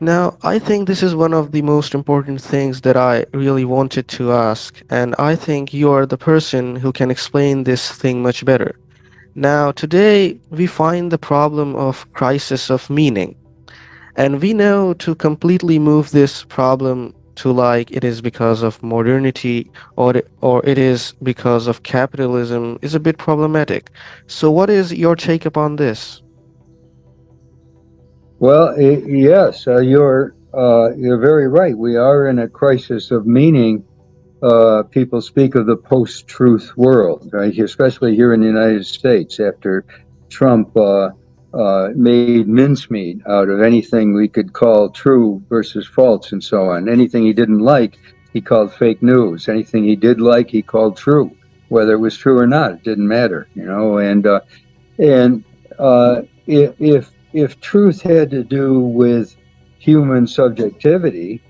Now, I think this is one of the most important things that I really wanted to ask, and I think you are the person who can explain this thing much better. Now, today we find the problem of crisis of meaning, and we know to completely move this problem to like it is because of modernity or it is because of capitalism is a bit problematic. So, what is your take upon this? Well, yes, you're very right. We are in a crisis of meaning. People speak of the post-truth world, right? Especially here in the United States, after Trump made mincemeat out of anything we could call true versus false, and so on. Anything he didn't like, he called fake news. Anything he did like, he called true. Whether it was true or not, it didn't matter, you know. And if truth had to do with human subjectivity,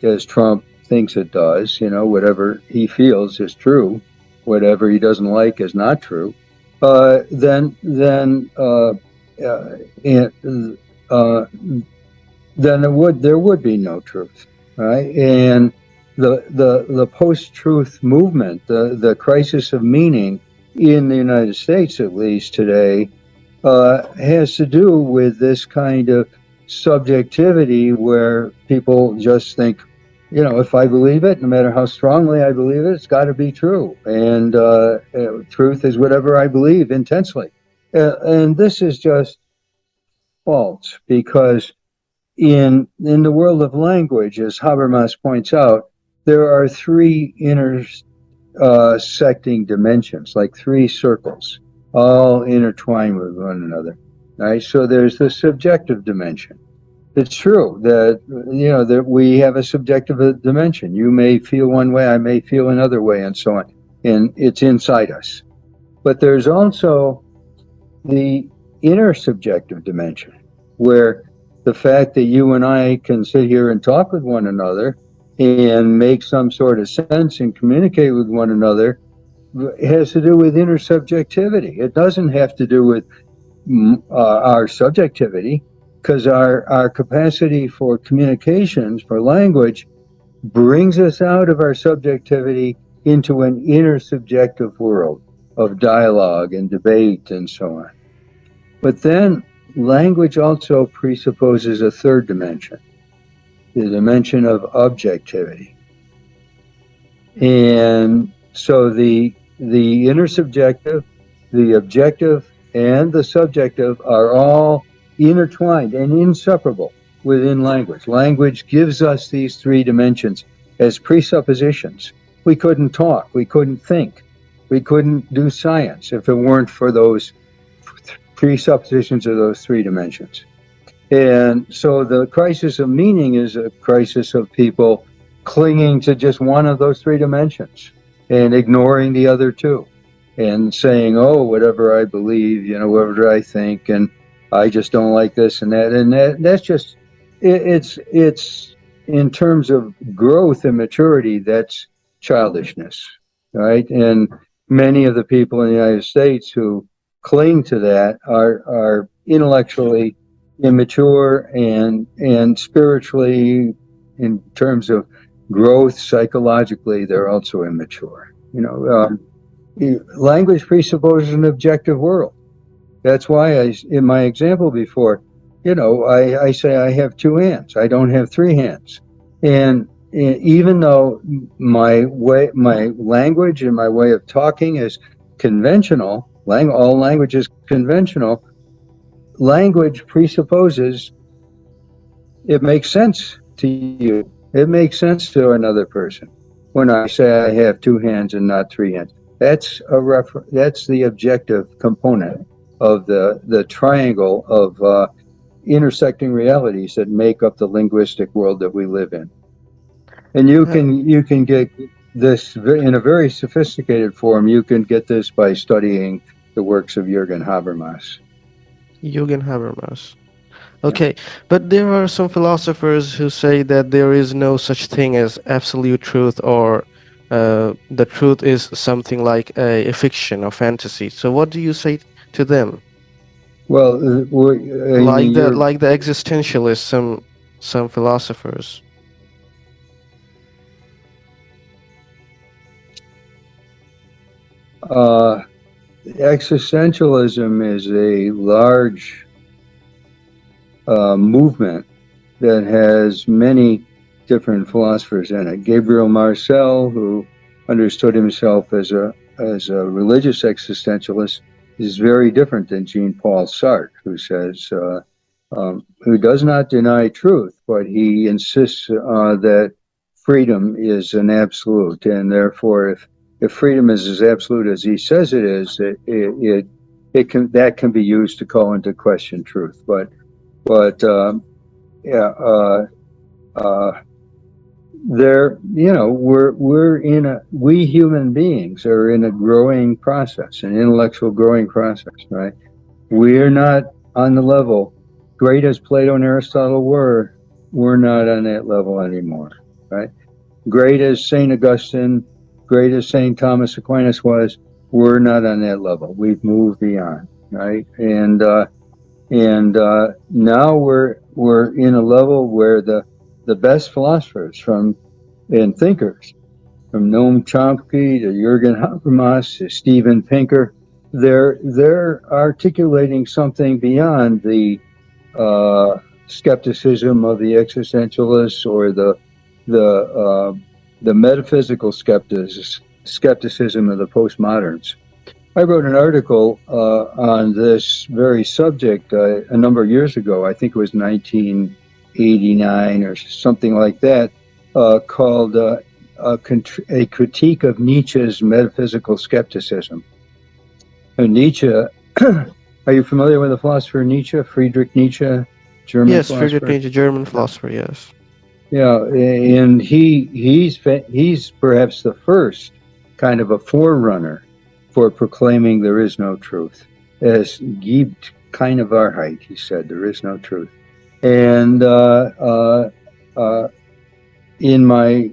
as Trump thinks it does, you know, whatever he feels is true, whatever he doesn't like is not true, uh, and, uh, then there would be no truth, right? And the post truth movement, the crisis of meaning in the United States, at least today, has to do with this kind of subjectivity where people just think, you know, if I believe it, no matter how strongly I believe it, it's got to be true. And truth is whatever I believe intensely. And this is just false because in the world of language, as Habermas points out, there are three intersecting dimensions, like three circles, all intertwined with one another. Right. So there's the subjective dimension. It's true that that we have a subjective dimension. You may feel one way, I may feel another way, and so on, and it's inside us. But there's also the inner subjective dimension, where the fact that you and I can sit here and talk with one another and make some sort of sense and communicate with one another has to do with inner subjectivity. It doesn't have to do with our subjectivity, because our capacity for communications, for language, brings us out of our subjectivity into an inner subjective world of dialogue and debate and so on. But then language also presupposes a third dimension, the dimension of objectivity. And so the intersubjective, the objective, and the subjective are all intertwined and inseparable within language. Language gives us these three dimensions as presuppositions. We couldn't talk, we couldn't think, we couldn't do science if it weren't for those presuppositions of those three dimensions. And so the crisis of meaning is a crisis of people clinging to just one of those three dimensions and ignoring the other two and saying, oh, whatever I believe, you know, whatever I think, and I just don't like this and that. And that's just, it's in terms of growth and maturity, that's childishness, right? And many of the people in the United States who cling to that are intellectually immature and spiritually, in terms of growth psychologically, they're also immature. Language presupposes an objective world. That's why in my example before, I say I have two hands, I don't have three hands. And even though my language and my way of talking is conventional, all language is conventional, language presupposes it makes sense to you. It makes sense to another person when I say I have two hands and not three hands. That's the objective component of the triangle of intersecting realities that make up the linguistic world that we live in. And Uh, you can get this in a very sophisticated form. You can get this by studying the works of Jürgen Habermas. Jürgen Habermas. Yeah. Okay, but there are some philosophers who say that there is no such thing as absolute truth or the truth is something like a fiction or fantasy. So what do you say to them? Well, you mean you're Like the existentialism. some philosophers. Uh, Existentialism is a large movement that has many different philosophers in it. Gabriel Marcel, who understood himself as a religious existentialist, is very different than Jean-Paul Sartre, who says who does not deny truth, but he insists that freedom is an absolute, and therefore, if freedom is as absolute as he says it is, it can that can be used to call into question truth. But yeah, uh, there, we human beings are in a growing process, an intellectual growing process, right? We're not on the level, great as Plato and Aristotle were, we're not on that level anymore, right? Great as St. Augustine, great as St. Thomas Aquinas was, we're not on that level. We've moved beyond, right? And now we're in a level where the best philosophers and thinkers, from Noam Chomsky to Jürgen Habermas to Steven Pinker, they're articulating something beyond the skepticism of the existentialists or the metaphysical skepticism of the postmoderns. I wrote an article on this very subject a number of years ago. I think it was 1989 or something like that, called a critique of Nietzsche's metaphysical skepticism. And Nietzsche, are you familiar with the philosopher Nietzsche, Friedrich Nietzsche, German Yes, Friedrich philosopher? Nietzsche, German philosopher, yes. Yeah, and he's perhaps the first kind of a forerunner for proclaiming there is no truth. Es gibt keine Wahrheit, he said, there is no truth. And in my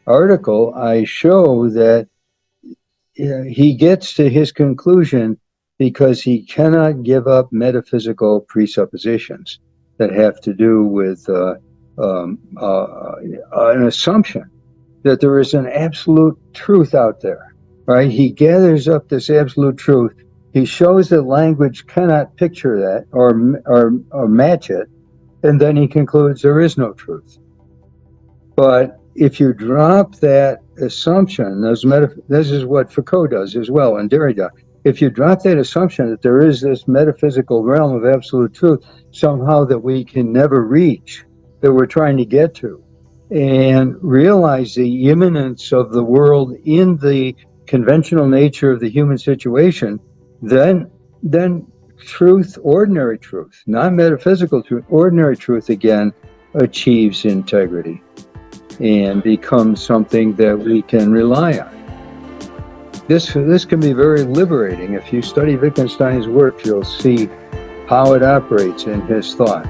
article, I show that he gets to his conclusion because he cannot give up metaphysical presuppositions that have to do with an assumption that there is an absolute truth out there, right? He gathers up this absolute truth. He shows that language cannot picture that or match it, and then he concludes there is no truth. But if you drop that assumption, this is what Foucault does as well, and Derrida. If you drop that assumption that there is this metaphysical realm of absolute truth somehow that we can never reach, that we're trying to get to, and realize the immanence of the world in the conventional nature of the human situation, then truth, ordinary truth, not metaphysical truth, ordinary truth again achieves integrity and becomes something that we can rely on. This can be very liberating. If you study Wittgenstein's work, you'll see how it operates in his thought.